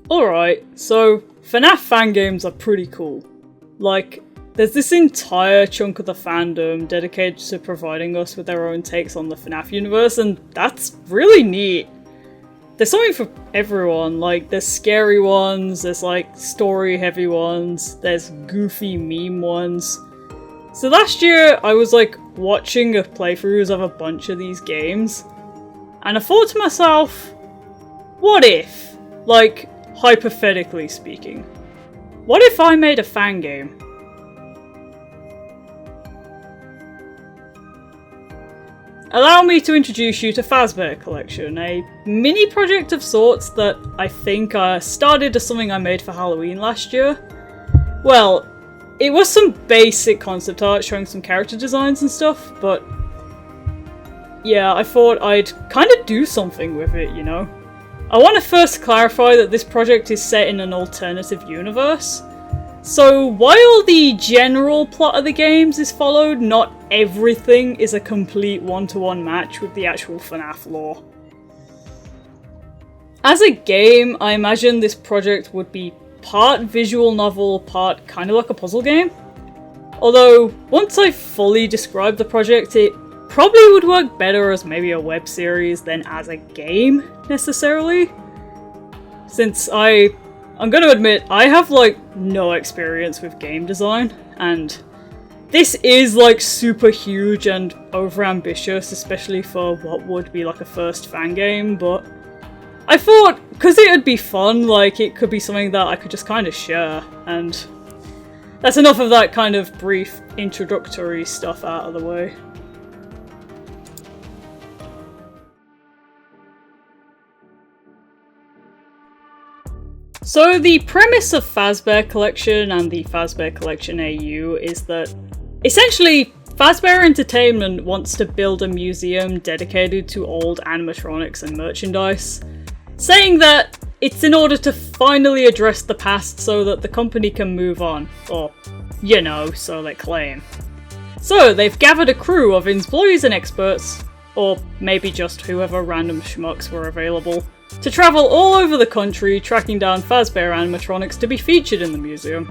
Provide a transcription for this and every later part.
Alright, so FNAF fangames are pretty cool. Like, there's this entire chunk of the fandom dedicated to providing us with their own takes on the FNAF universe, and that's really neat. There's something for everyone, like there's scary ones, there's like story-heavy ones, there's goofy meme ones. So last year I was like watching a playthroughs of a bunch of these games, and I thought to myself, what if? Like, hypothetically speaking. What if I made a fan game? Allow me to introduce you to Fazbear Collection, a mini project of sorts that I think started as something I made for Halloween last year. Well, it was some basic concept art showing some character designs and stuff, but yeah, I thought I'd kind of do something with it, you know? I want to first clarify that this project is set in an alternative universe. So while the general plot of the games is followed, not everything is a complete one-to-one match with the actual FNAF lore. As a game, I imagine this project would be part visual novel, part kind of like a puzzle game. Although, once I fully describe the project, it probably would work better as maybe a web series than as a game, necessarily. Since I'm gonna admit, I have like no experience with game design, and this is like super huge and overambitious, especially for what would be like a first fan game, but I thought, because it would be fun, like it could be something that I could just kind of share, and that's enough of that kind of brief introductory stuff out of the way. So the premise of Fazbear Collection and the Fazbear Collection AU is that essentially Fazbear Entertainment wants to build a museum dedicated to old animatronics and merchandise, saying that it's in order to finally address the past so that the company can move on, or, you know, so they claim. So they've gathered a crew of employees and experts, or maybe just whoever random schmucks were available, to travel all over the country tracking down Fazbear animatronics to be featured in the museum.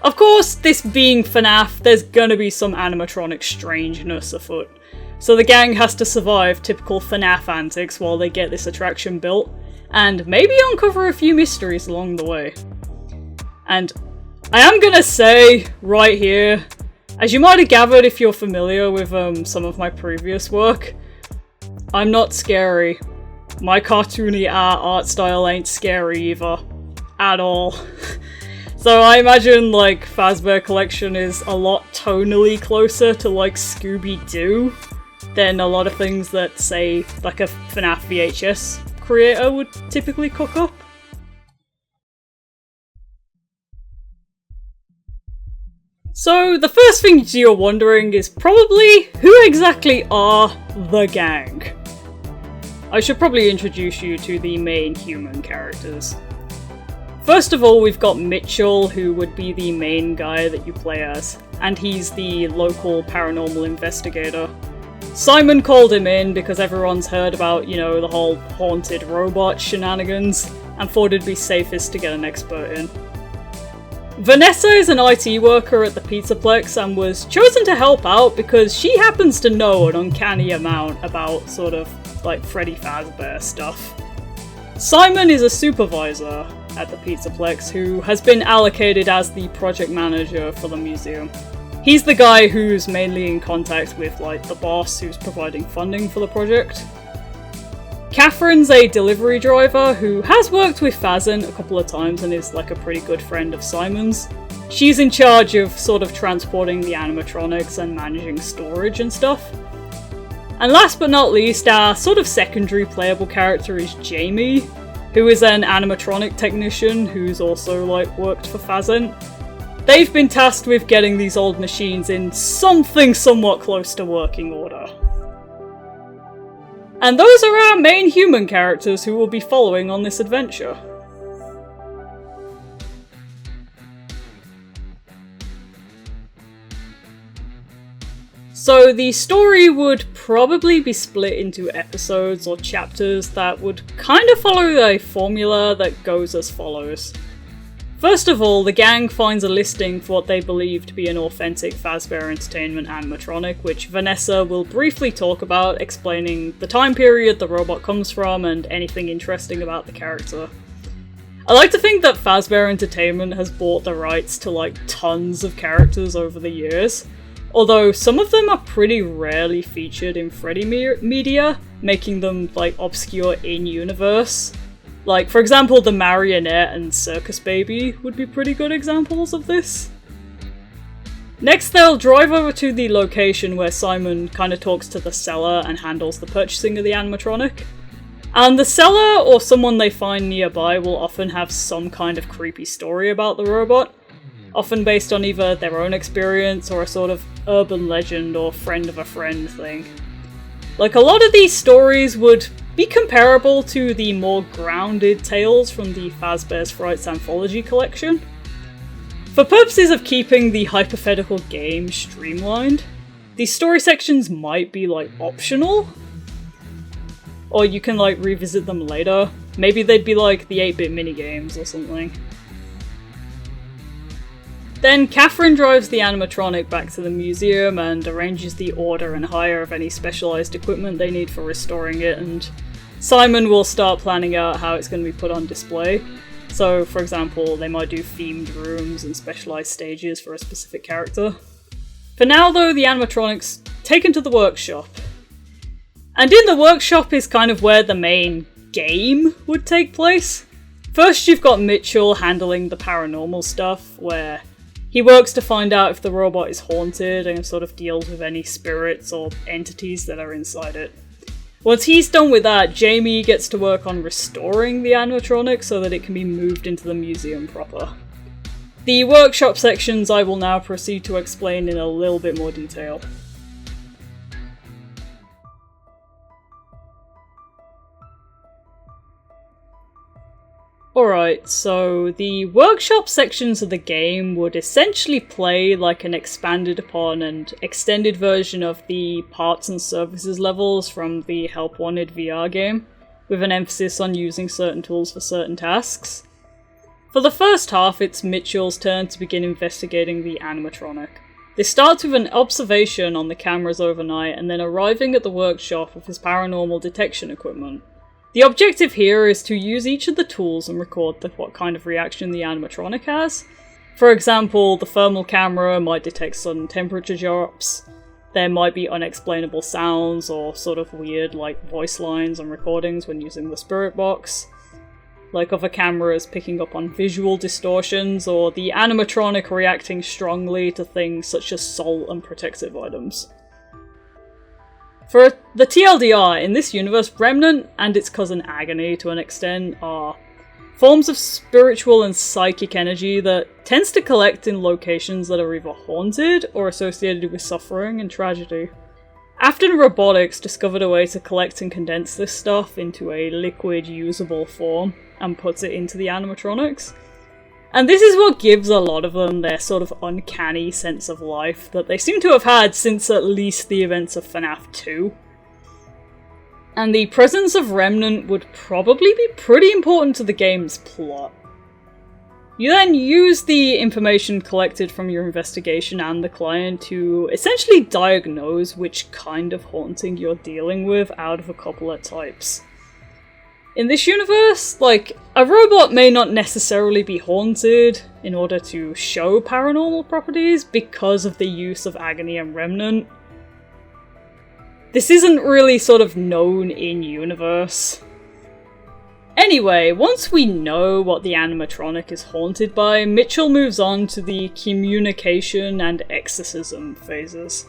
Of course, this being FNAF, there's gonna be some animatronic strangeness afoot, so the gang has to survive typical FNAF antics while they get this attraction built, and maybe uncover a few mysteries along the way. And I am gonna say, right here, as you might have gathered if you're familiar with some of my previous work, I'm not scary. My cartoony art style ain't scary either. At all. So I imagine, like, Fazbear Collection is a lot tonally closer to, like, Scooby-Doo than a lot of things that, say, like a FNAF VHS creator would typically cook up. So the first thing you're wondering is probably, who exactly are the gang? I should probably introduce you to the main human characters. First of all, we've got Mitchell, who would be the main guy that you play as, and he's the local paranormal investigator. Simon called him in because everyone's heard about, you know, the whole haunted robot shenanigans, and thought it'd be safest to get an expert in. Vanessa is an IT worker at the Pizzaplex and was chosen to help out because she happens to know an uncanny amount about sort of like Freddy Fazbear stuff. Simon is a supervisor at the Pizzaplex who has been allocated as the project manager for the museum. He's the guy who's mainly in contact with like the boss who's providing funding for the project. Catherine's a delivery driver who has worked with Fazan a couple of times and is like a pretty good friend of Simon's. She's in charge of sort of transporting the animatronics and managing storage and stuff. And last but not least, our sort of secondary playable character is Jamie, who is an animatronic technician who's also like worked for Fazan. They've been tasked with getting these old machines in something somewhat close to working order. And those are our main human characters who will be following on this adventure. So the story would probably be split into episodes or chapters that would kind of follow a formula that goes as follows. First of all, the gang finds a listing for what they believe to be an authentic Fazbear Entertainment animatronic, which Vanessa will briefly talk about, explaining the time period the robot comes from and anything interesting about the character. I like to think that Fazbear Entertainment has bought the rights to like tons of characters over the years, although some of them are pretty rarely featured in Freddy media, making them like obscure in-universe. Like, for example, the Marionette and Circus Baby would be pretty good examples of this. Next, they'll drive over to the location where Simon kind of talks to the seller and handles the purchasing of the animatronic. And the seller or someone they find nearby will often have some kind of creepy story about the robot, often based on either their own experience or a sort of urban legend or friend of a friend thing. Like, a lot of these stories would be comparable to the more grounded tales from the Fazbear's Frights Anthology collection. For purposes of keeping the hypothetical game streamlined, these story sections might be like optional, or you can like revisit them later. Maybe they'd be like the 8-bit minigames or something. Then Catherine drives the animatronic back to the museum and arranges the order and hire of any specialised equipment they need for restoring it, and Simon will start planning out how it's going to be put on display. So, for example, they might do themed rooms and specialised stages for a specific character. For now though, the animatronic's taken to the workshop. And in the workshop is kind of where the main game would take place. First you've got Mitchell handling the paranormal stuff, where he works to find out if the robot is haunted and sort of deals with any spirits or entities that are inside it. Once he's done with that, Jamie gets to work on restoring the animatronic so that it can be moved into the museum proper. The workshop sections I will now proceed to explain in a little bit more detail. Alright, so the workshop sections of the game would essentially play like an expanded upon and extended version of the parts and services levels from the Help Wanted VR game, with an emphasis on using certain tools for certain tasks. For the first half, it's Mitchell's turn to begin investigating the animatronic. This starts with an observation on the cameras overnight and then arriving at the workshop with his paranormal detection equipment. The objective here is to use each of the tools and record what kind of reaction the animatronic has. For example, the thermal camera might detect sudden temperature drops, there might be unexplainable sounds or sort of weird like voice lines on recordings when using the spirit box, like other cameras picking up on visual distortions, or the animatronic reacting strongly to things such as salt and protective items. For the TLDR, in this universe, Remnant and its cousin Agony, to an extent, are forms of spiritual and psychic energy that tends to collect in locations that are either haunted or associated with suffering and tragedy. Afton Robotics discovered a way to collect and condense this stuff into a liquid, usable form and puts it into the animatronics. And this is what gives a lot of them their sort of uncanny sense of life that they seem to have had since at least the events of FNAF 2. And the presence of Remnant would probably be pretty important to the game's plot. You then use the information collected from your investigation and the client to essentially diagnose which kind of haunting you're dealing with out of a couple of types. In this universe, like, a robot may not necessarily be haunted in order to show paranormal properties because of the use of Agony and Remnant. This isn't really sort of known in-universe. Anyway, once we know what the animatronic is haunted by, Mitchell moves on to the communication and exorcism phases.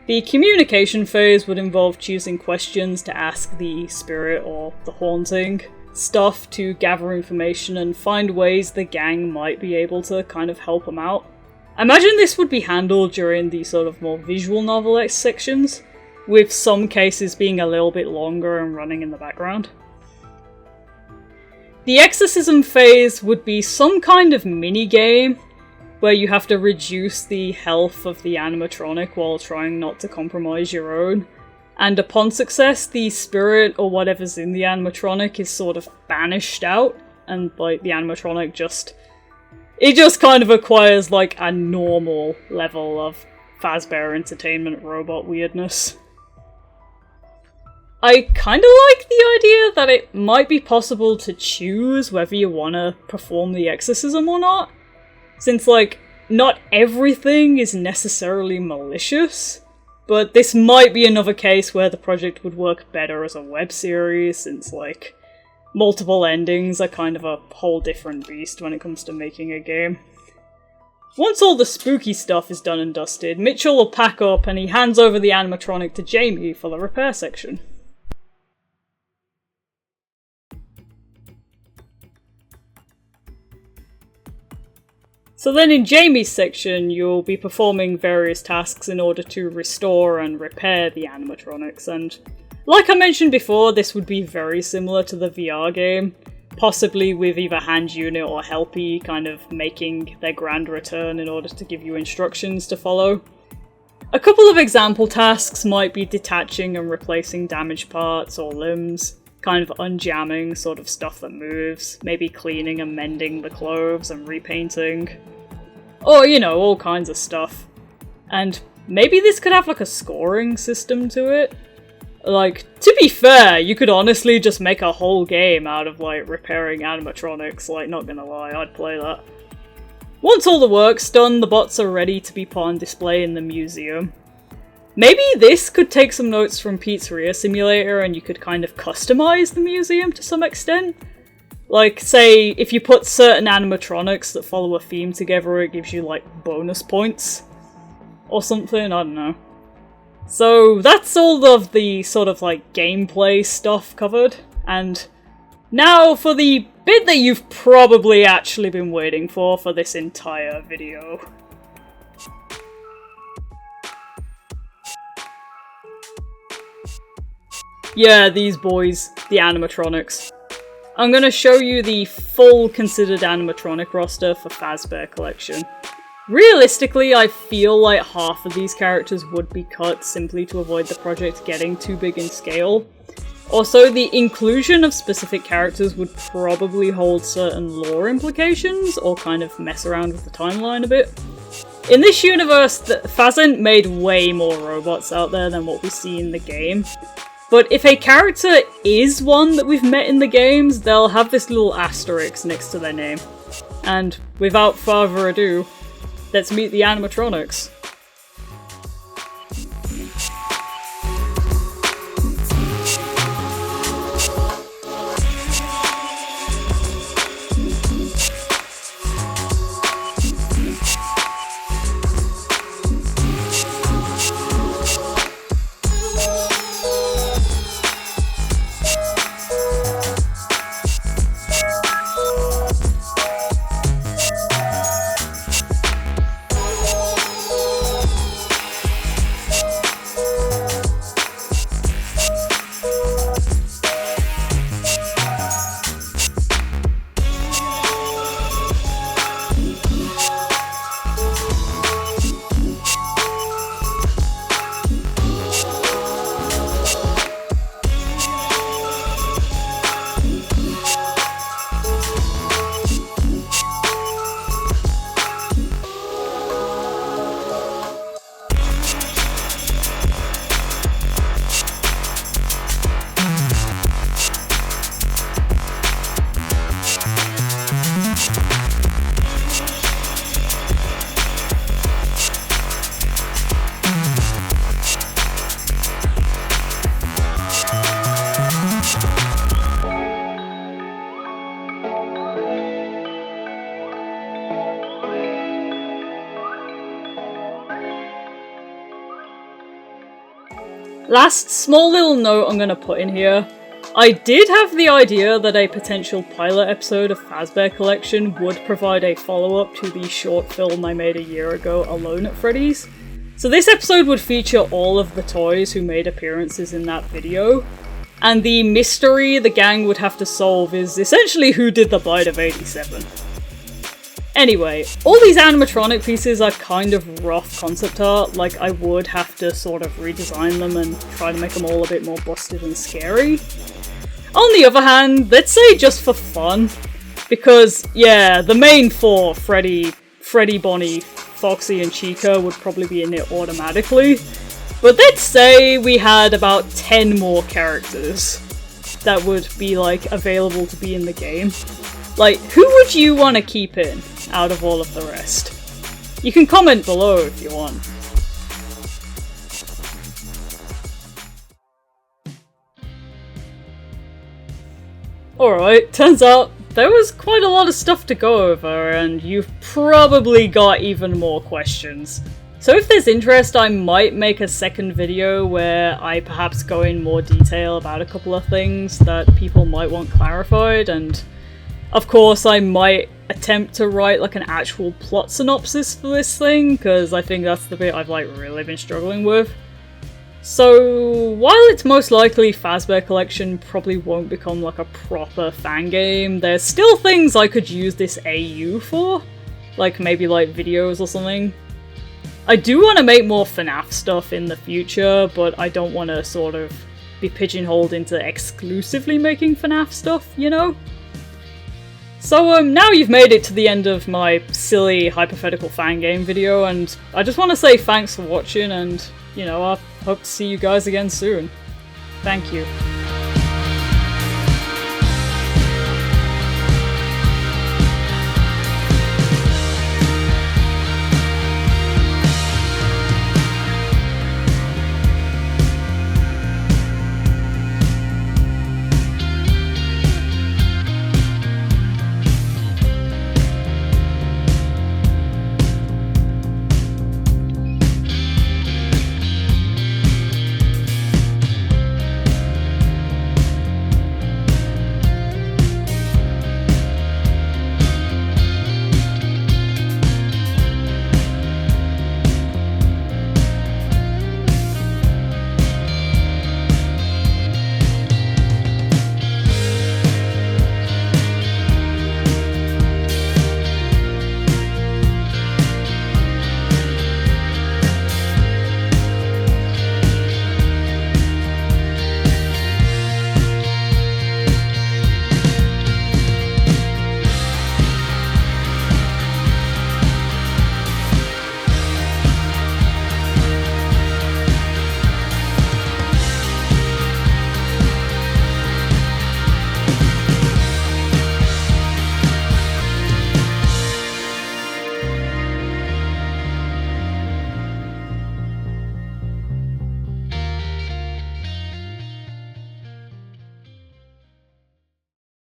The communication phase would involve choosing questions to ask the spirit or the haunting stuff to gather information and find ways the gang might be able to kind of help them out. I imagine this would be handled during the sort of more visual novel sections, with some cases being a little bit longer and running in the background. The exorcism phase would be some kind of mini-game where you have to reduce the health of the animatronic while trying not to compromise your own. And upon success, the spirit or whatever's in the animatronic is sort of banished out, and like the animatronic just kind of acquires like a normal level of Fazbear Entertainment robot weirdness. I kinda like the idea that it might be possible to choose whether you wanna perform the exorcism or not, since like, not everything is necessarily malicious, but this might be another case where the project would work better as a web series, since like, multiple endings are kind of a whole different beast when it comes to making a game. Once all the spooky stuff is done and dusted, Mitchell will pack up and he hands over the animatronic to Jamie for the repair section. So then in Jamie's section, you'll be performing various tasks in order to restore and repair the animatronics, and like I mentioned before, this would be very similar to the VR game, possibly with either Hand Unit or Helpy kind of making their grand return in order to give you instructions to follow. A couple of example tasks might be detaching and replacing damaged parts or limbs, kind of unjamming sort of stuff that moves, maybe cleaning and mending the clothes and repainting, or you know, all kinds of stuff. And maybe this could have like a scoring system to it. Like, to be fair, you could honestly just make a whole game out of like repairing animatronics, like not gonna lie, I'd play that. Once all the work's done, the bots are ready to be put on display in the museum. Maybe this could take some notes from Pizzeria Simulator and you could kind of customize the museum to some extent. Like, say, if you put certain animatronics that follow a theme together, it gives you, like, bonus points. Or something, I don't know. So, that's all of the sort of, like, gameplay stuff covered. And now for the bit that you've probably actually been waiting for this entire video. Yeah, these boys, the animatronics. I'm gonna show you the full considered animatronic roster for Fazbear Collection. Realistically, I feel like half of these characters would be cut simply to avoid the project getting too big in scale. Also, the inclusion of specific characters would probably hold certain lore implications, or kind of mess around with the timeline a bit. In this universe, Fazent made way more robots out there than what we see in the game. But if a character is one that we've met in the games, they'll have this little asterisk next to their name. And without further ado, let's meet the animatronics. Last small little note I'm gonna put in here. I did have the idea that a potential pilot episode of Fazbear Collection would provide a follow-up to the short film I made a year ago, Alone at Freddy's. So this episode would feature all of the toys who made appearances in that video, and the mystery the gang would have to solve is essentially who did the bite of 87. Anyway, all these animatronic pieces are kind of rough concept art, like I would have to sort of redesign them and try to make them all a bit more busted and scary. On the other hand, let's say just for fun, because yeah, the main four, Freddy, Bonnie, Foxy and Chica would probably be in it automatically, but let's say we had about 10 more characters that would be like available to be in the game. Like, who would you want to keep in out of all of the rest? You can comment below if you want. Alright, turns out there was quite a lot of stuff to go over, and you've probably got even more questions. So if there's interest, I might make a second video where I perhaps go in more detail about a couple of things that people might want clarified, and of course I might attempt to write like an actual plot synopsis for this thing, because I think that's the bit I've like really been struggling with. So while it's most likely Fazbear Collection probably won't become like a proper Fangame, there's still things I could use this AU for, like maybe like videos or something. I do want to make more FNAF stuff in the future, but I don't want to sort of be pigeonholed into exclusively making FNAF stuff, you know? So now you've made it to the end of my silly hypothetical Fangame video, and I just want to say thanks for watching, and you know, I hope to see you guys again soon. Thank you.